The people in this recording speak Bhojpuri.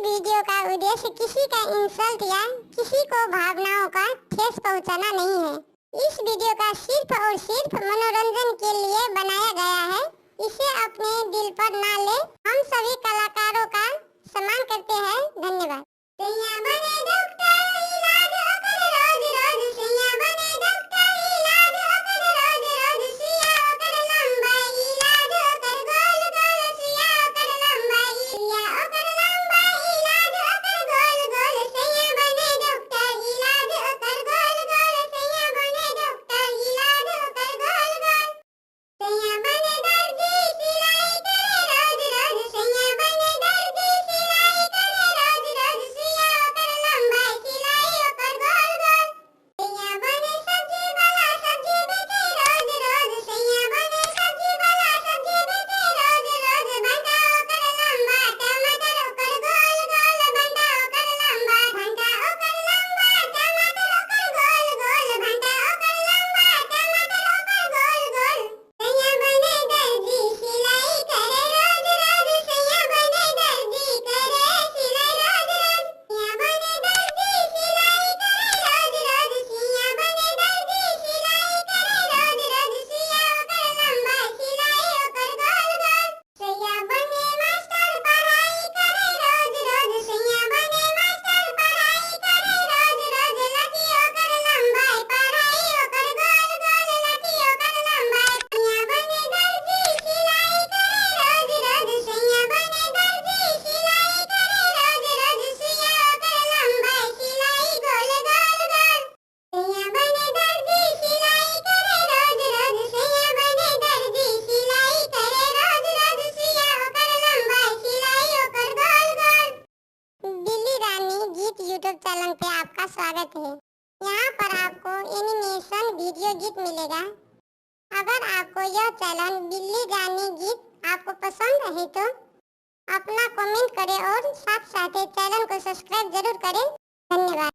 वीडियो का उद्देश्य किसी का इंसल्ट या किसी को भावनाओं का ठेस पहुंचाना नहीं है। इस वीडियो का सिर्फ और सिर्फ मनोरंजन के लिए बनाया गया है। इसे अपने दिल पर ना ले। हम सभी कलाकारों का सम्मान करते हैं। धन्यवाद। सैया बने डॉक्टर, इलाज ओकर रोज रोज। सैया बने डॉक्टर, इलाज ओकर रोज रोज। सुइया ओकर लंबाई, इलाज ओकर गोल गोल। सुइया ओकर लंबाई, सुइया ओकर लंबाई, इलाज ओकर गोल गोल। सैया बने डॉक्टर, इलाज ओकर गोल गोल। सैया बने डॉक्टर, इलाज ओकर गोल गोल। सैया बने दर्जी, सिलाई करे रोज रोज। सैया बने दर्जी, सिलाई करे रोज रोज। सुइया ओकर लंबाई, सिलाई ओकर गोल गोल। सैया बने सब्जी वाला, सब्जी बेचे रोज रोज। सैया बने सब्जी वाला, सब्जी बेचे रोज रोज। भंटा ओकर लंबा, टमाटर ओकर गोल गोल। भंटा ओकर लंबा, भंटा ओकर लंबा, टमाटर ओकर गोल गोल। भंटा ओकर लंबा, टमाटर ओकर गोल गोल। सैया बने दर्जी, सिलाई करे रोज रोज। सैया बने दर्जी, करे सिलाई रोज रोज। सैया बने दर्जी, सिलाई करे रोज रोज। सैया बने दर्जी, सिलाई करे रोज रोज। सुइया ओकर लंबा, सिलाई ओकर गोल गोल। सैया बने मास्टर, पढ़ाई करे रोज रोज। सैया बने मास्टर, पढ़ाई करे रोज रोज। लठी ओकर लंबाई, पढ़ाई ओकर गोल गोल। लठी ओकर लंबाई। सैया बने दर्जी, सिलाई करे रोज रोज। सैया बने दर्जी, सिलाई करे रोज रोज। सुइया ओकर लंबाई, सिलाई गोल गोल गोल। सैया बने दर्जी, सिलाई करे रोज रोज। सैया बने दर्जी, सिलाई करे रोज रोज। सुइया ओकर लंबाई, सिलाई ओकर गोल गोल। बिल्ली रानी गीत यूट्यूब चैनल पे आपका स्वागत है। यहाँ पर आपको एनिमेशन वीडियो गीत मिलेगा। अगर आपको यह चैनल बिल्ली रानी गीत आपको पसंद है तो अपना कमेंट करें और साथ साथ चैनल को सब्सक्राइब जरूर करें। धन्यवाद।